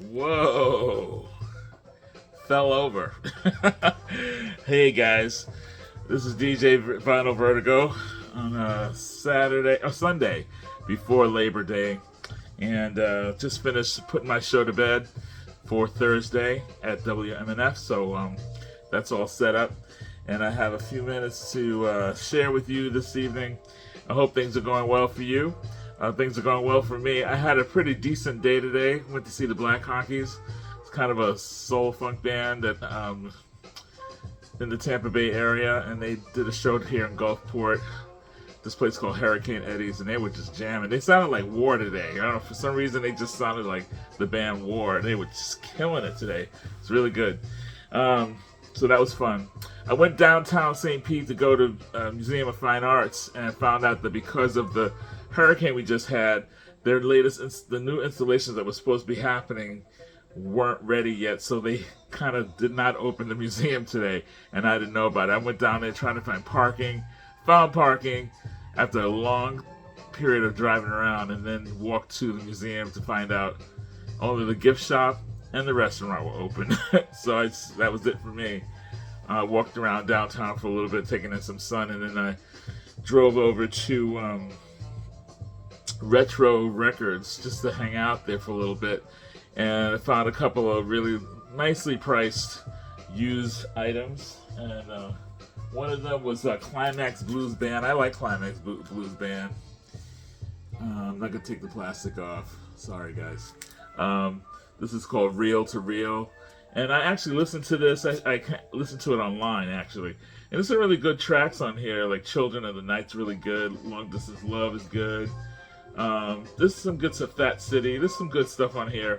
Whoa. Fell over. Hey guys, this is DJ Vinyl Vertigo on a Sunday before Labor Day, and just finished putting my show to bed for Thursday at WMNF. So that's all set up, and I have a few minutes to share with you this evening. I hope things are going well for you. Things are going well for me. I had a pretty decent day today. Went to see the Black Honkies. It's kind of a soul funk band that in the Tampa Bay area, and they did a show here in Gulfport. This place called Hurricane Eddie's, and they were just jamming. They sounded like War today. I don't know, for some reason they just sounded like the band War. They were just killing it today. It's really good. So that was fun. I went downtown St. Pete to go to Museum of Fine Arts and found out that because of the hurricane we just had, their the new installations that were supposed to be happening weren't ready yet, so they kind of did not open the museum today, and I didn't know about it. I went down there trying to find parking, found parking after a long period of driving around, and then walked to the museum to find out only the gift shop and the restaurant were open. So that was it for me. I walked around downtown for a little bit, taking in some sun, and then I drove over to Retro Records just to hang out there for a little bit, and I found a couple of really nicely priced used items, and one of them was a Climax Blues Band. I like Climax Blues Band. I'm not gonna take the plastic off. Sorry, guys. This is called Reel to Reel, and I actually listened to this. I listened to it online actually, and there's some really good tracks on here. Like Children of the Night's really good. Long Distance Love is good. There's some good stuff. Fat City. There's some good stuff on here.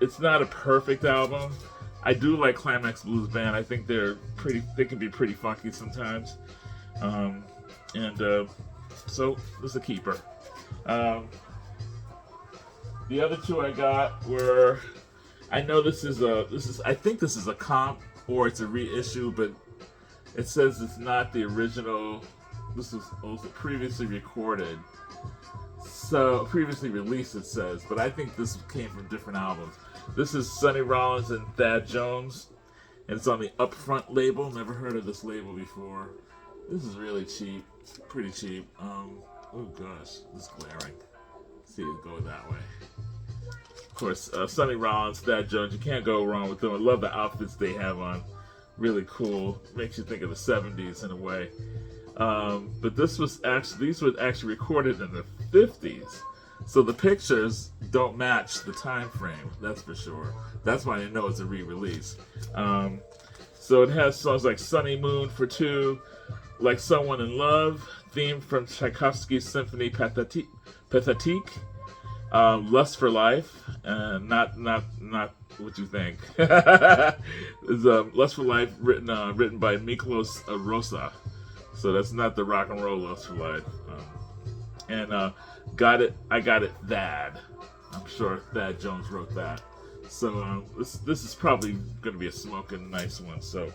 It's not a perfect album. I do like Climax Blues Band. I think they can be pretty funky sometimes. So this is a keeper. The other two I got were, I know I think this is a comp or it's a reissue, but it says it's not the original. This was also previously recorded. So previously released, it says, but I think this came from different albums. This is Sonny Rollins and Thad Jones, and it's on the Upfront label. Never heard of this label before. This is really cheap, pretty cheap. Oh gosh, this is glaring. Let's see it go that way. Of course, Sonny Rollins, Thad Jones, you can't go wrong with them. I love the outfits they have on. Really cool. Makes you think of the 70s in a way. But these were actually recorded in the 50s, so the pictures don't match the time frame. That's for sure. That's why I know it's a re-release. So it has songs like "Sunny Moon for Two," "Like Someone in Love," theme from Tchaikovsky's Symphony Pathétique, "Lust for Life," not what you think. It's "Lust for Life" written by Miklos Rosa. So that's not the rock and roll Lust for Life. And I got it, Thad. I'm sure Thad Jones wrote that. So this is probably going to be a smoking nice one. So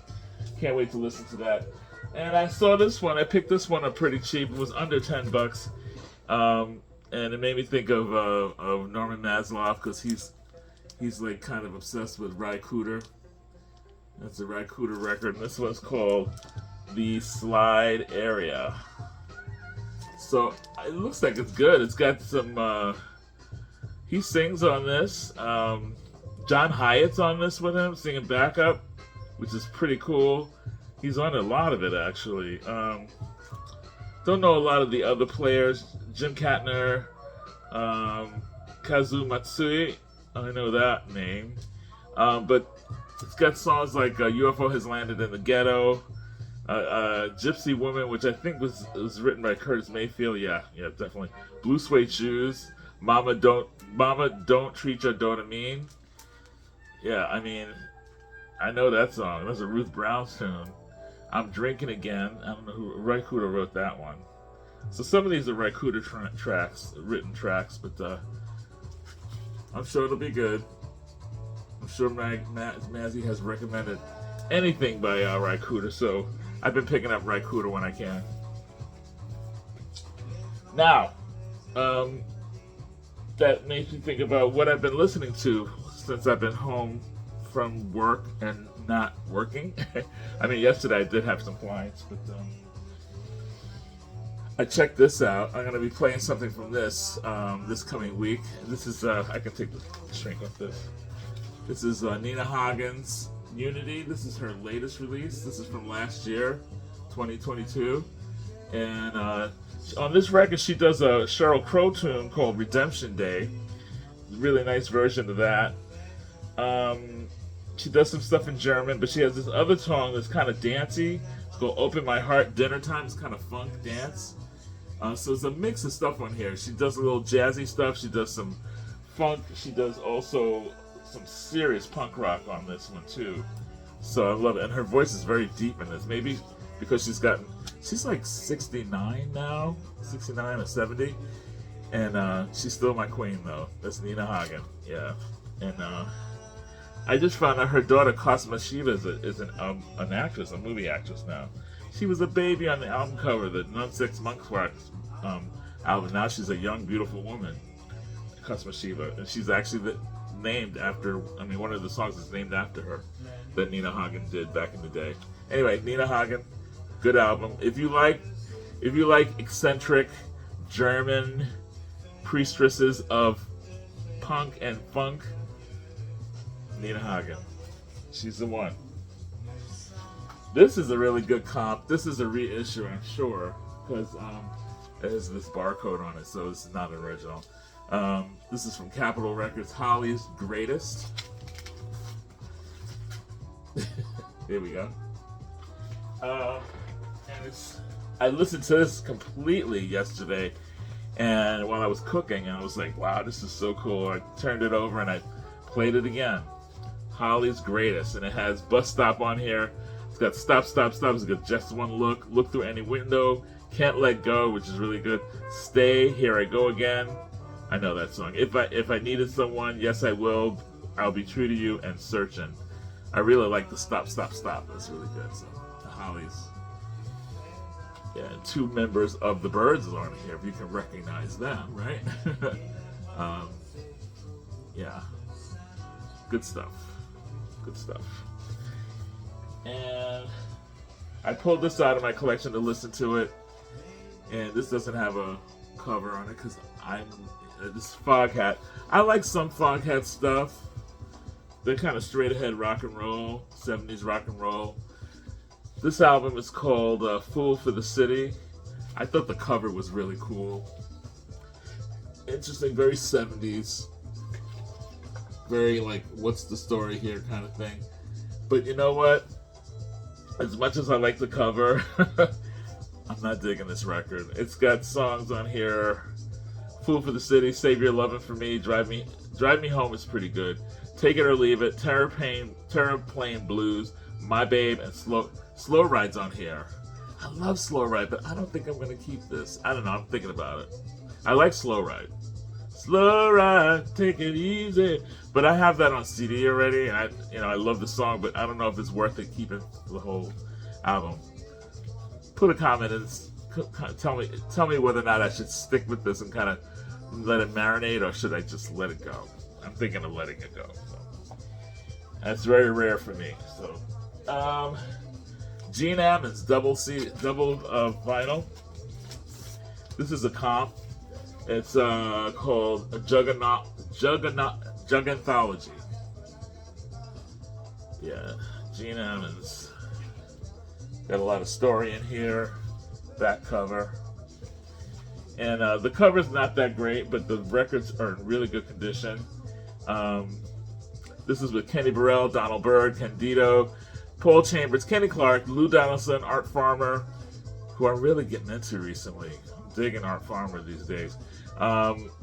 can't wait to listen to that. And I saw this one. I picked this one up pretty cheap. It was under $10. And it made me think of Norman Maslow, because he's like kind of obsessed with Ry Cooder. That's a Ry Cooder record. And this one's called The Slide Area. So it looks like it's good. It's got some he sings on this. John Hyatt's on this with him, singing backup, which is pretty cool. He's on a lot of it actually. Don't know a lot of the other players. Jim Katner, Kazu Matsui, I know that name. But it's got songs like UFO Has Landed in the Ghetto, Gypsy Woman, which I think was written by Curtis Mayfield. Yeah, definitely. Blue Suede Shoes, Mama Don't Treat Your Daughter Mean. Yeah, I mean, I know that song. That's a Ruth Brown tune. I'm Drinking Again. I don't know who Ry Cooder wrote that one. So some of these are Ry Cooder written tracks, but I'm sure it'll be good. I'm sure Mazzy has recommended anything by Ry Cooder, so I've been picking up Ry Cooder when I can. Now, that makes me think about what I've been listening to since I've been home from work and not working. I mean, yesterday I did have some clients, but I checked this out. I'm going to be playing something from this this coming week. This is, I can take the shrink off this. This is Nina Hagen's Unity. This is her latest release. This is from last year, 2022. And on this record, she does a Sheryl Crow tune called Redemption Day. Really nice version of that. She does some stuff in German, but she has this other song that's kind of dancey. It's called Open My Heart, Dinner Time. It's kind of funk dance. So it's a mix of stuff on here. She does a little jazzy stuff. She does some funk. She does also some serious punk rock on this one too. So I love it. And her voice is very deep in this. Maybe because she's like 69 now, 69 or 70. And she's still my queen though. That's Nina Hagen. Yeah. And I just found out her daughter Cosima Shiva is an actress, a movie actress now. She was a baby on the album cover, the Nun Six Monks Wax album. Now she's a young, beautiful woman, Cosima Shiva, and she's actually named after. I mean, one of the songs is named after her that Nina Hagen did back in the day. Anyway, Nina Hagen, good album. If you like eccentric German priestesses of punk and funk, Nina Hagen, she's the one. This is a really good comp. This is a reissue, I'm sure, because it has this barcode on it, so this is not original. This is from Capitol Records, Holly's Greatest. Here we go. And I listened to this completely yesterday, and while I was cooking, and I was like, wow, this is so cool. I turned it over and I played it again. Holly's Greatest, and it has Bus Stop on here. It's got Stop, Stop, Stop. It's got Just One Look Through Any Window, Can't Let Go, which is really good. Stay, Here I Go Again. I know that song. If I needed someone, Yes I Will, I'll Be True to You, and Searching. I really like the Stop, Stop, Stop. That's really good. So the Hollies. Yeah, and two members of the Byrds are on here, if you can recognize them, right? Yeah. Good stuff. Good stuff. And I pulled this out of my collection to listen to it, and this doesn't have a cover on it because this Foghat. I like some Foghat stuff. They're kind of straight ahead rock and roll, 70s rock and roll. This album is called Fool for the City. I thought the cover was really cool. Interesting, very 70s. Very like, what's the story here kind of thing. But you know what? As much as I like the cover, I'm not digging this record. It's got songs on here. Fool for the City, Save Your Lovin' for Me, Drive Me Home is pretty good. Take It or Leave It, Terror Plane Blues, My Babe, and Slow Ride's on here. I love Slow Ride, but I don't think I'm gonna keep this. I don't know, I'm thinking about it. I like Slow Ride. Slow Ride, take it easy. But I have that on CD already, and I love the song, but I don't know if it's worth it keeping the whole album. Put a comment and tell me whether or not I should stick with this and kind of let it marinate, or should I just let it go? I'm thinking of letting it go. So. That's very rare for me. So, Gene Ammons double vinyl. This is a comp. It's called a Juganthology. Yeah, Gene Ammons. Got a lot of story in here. Back cover. And the cover's not that great, but the records are in really good condition. This is with Kenny Burrell, Donald Byrd, Candido, Paul Chambers, Kenny Clark, Lou Donaldson, Art Farmer, who I'm really getting into recently. I'm digging Art Farmer these days.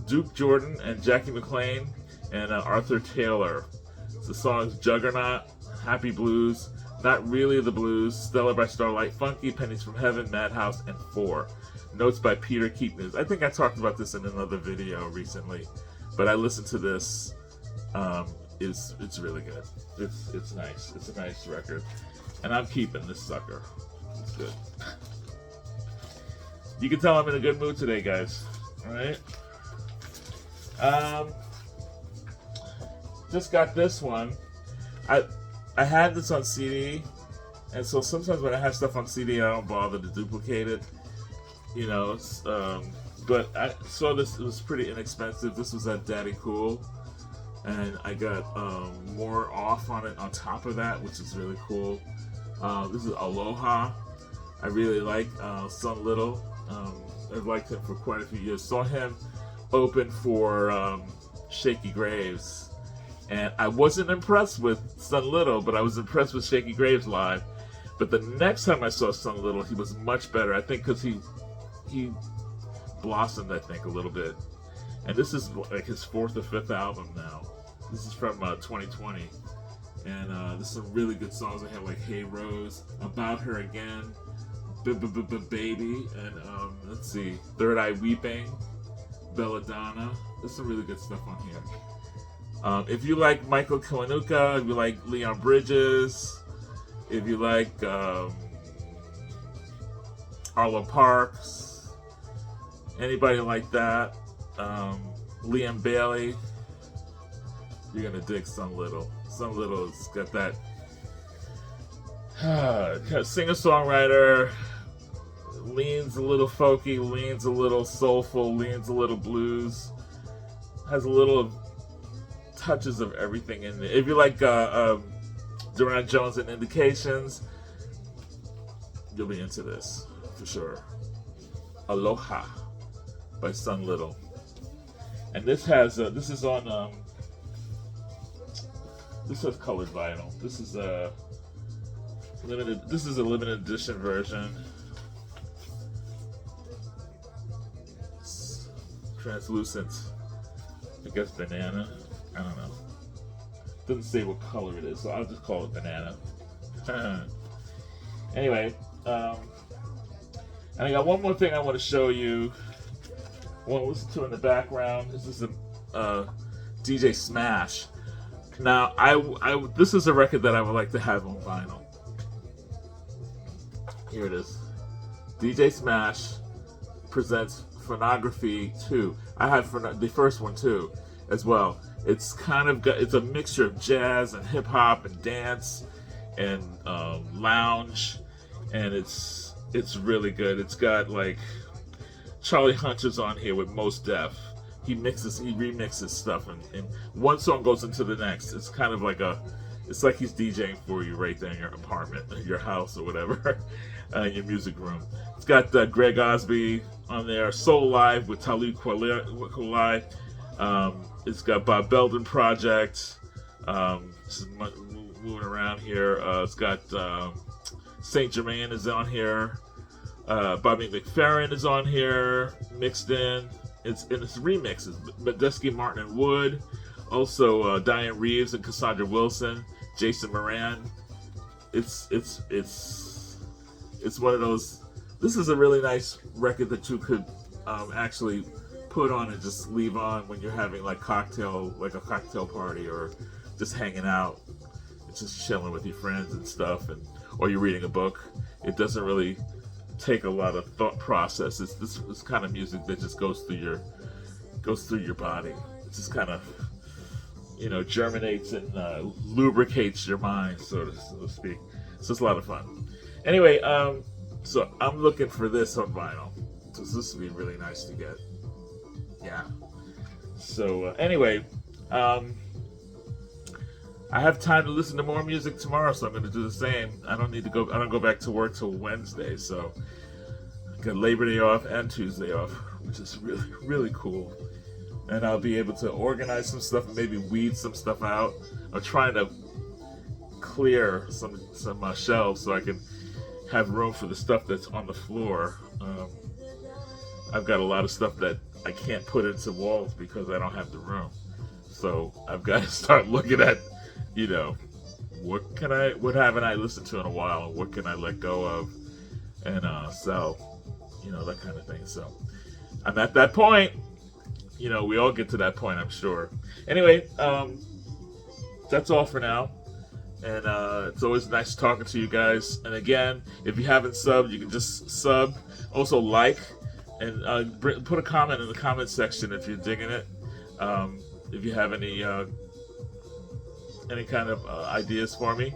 Duke Jordan and Jackie McLean and Arthur Taylor. The song's Juggernaut, Happy Blues, Not Really the Blues, Stellar by Starlight, Funky, Pennies from Heaven, Madhouse, and 4. Notes by Peter Keepnews. I think I talked about this in another video recently, but I listened to this. It's really good. It's nice. It's a nice record, and I'm keeping this sucker. It's good. You can tell I'm in a good mood today, guys. All right. Um, just got this one. I had this on CD, and so sometimes when I have stuff on CD, I don't bother to duplicate it. You know, but I saw this. It was pretty inexpensive. This was at Daddy Cool, and I got more off on it on top of that, which is really cool. This is Aloha. I really like Son Little. I've liked him for quite a few years. Saw him open for Shaky Graves, and I wasn't impressed with Son Little, but I was impressed with Shaky Graves live. But the next time I saw Son Little, he was much better. I think because he blossomed, I think, a little bit. And this is like his 4th or 5th album now. This is from 2020. And there's some really good songs I have, like Hey Rose, About Her Again, Baby, and let's see, Third Eye Weeping, Belladonna. There's some really good stuff on here. If you like Michael Kiwanuka, if you like Leon Bridges, if you like Arlo Parks, anybody like that, Liam Bailey, you're gonna dig Son Little. Son Little's got that singer-songwriter, leans a little folky, leans a little soulful, leans a little blues, has a little touches of everything in there. If you like Duran Jones and Indications, you'll be into this for sure. Aloha by Son Little, and this has this is on this has colored vinyl. This is a limited. This is a limited edition version. It's translucent. I guess banana. I don't know. Doesn't say what color it is, so I'll just call it banana. Anyway, and I got one more thing I want to show you. I want to listen to in the background. This is a DJ Smash. Now, this is a record that I would like to have on vinyl. Here it is. DJ Smash presents Phonography 2. I had the first one too, as well. It's kind of it's a mixture of jazz and hip hop and dance and lounge, and it's really good. It's got like Charlie Hunter's on here with Mos Def. He remixes stuff, and one song goes into the next. It's kind of like it's like he's DJing for you right there in your apartment, your house, or whatever, in your music room. It's got Greg Osby on there, Soul Live with Talib Kweli. It's got Bob Belden Project. Just moving around here. It's got Saint Germain is on here. Bobby McFerrin is on here, mixed in. It's remixes. Medeski, Martin, and Wood. Also Diane Reeves and Cassandra Wilson, Jason Moran. It's one of those. This is a really nice record that you could actually put on and just leave on when you're having like a cocktail party, or just hanging out, just chilling with your friends and stuff, or you're reading a book. It doesn't really take a lot of thought process. It's this kind of music that just goes through your body. It just kind of germinates and lubricates your mind, so to speak. So it's a lot of fun. Anyway, so I'm looking for this on vinyl. So this would be really nice to get. Yeah. So anyway, I have time to listen to more music tomorrow, so I'm going to do the same. I don't go back to work till Wednesday, so I got Labor Day off and Tuesday off, which is really, really cool. And I'll be able to organize some stuff and maybe weed some stuff out. I'm trying to clear some shelves so I can have room for the stuff that's on the floor. I've got a lot of stuff that I can't put into walls because I don't have the room. So I've got to start looking at, what haven't I listened to in a while, and what can I let go of and sell, that kind of thing. So I'm at that point. We all get to that point, I'm sure. Anyway, that's all for now. And it's always nice talking to you guys. And again, if you haven't subbed, you can just sub. Also like, and put a comment in the comment section if you're digging it. If you have any kind of ideas for me,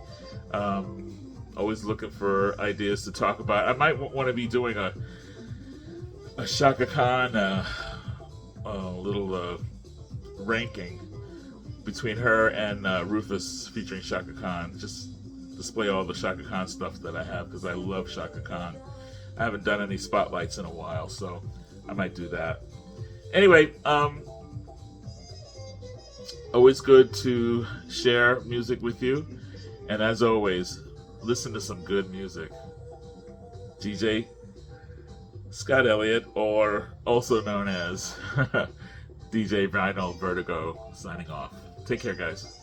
always looking for ideas to talk about. I might want to be doing a Shaka Khan little ranking between her and Rufus featuring Shaka Khan. Just display all the Shaka Khan stuff that I have because I love Shaka Khan. I haven't done any spotlights in a while, so I might do that. Anyway, always good to share music with you, and as always, listen to some good music. DJ Scott Elliott, or also known as DJ Vinyl Vertigo, signing off. Take care, guys.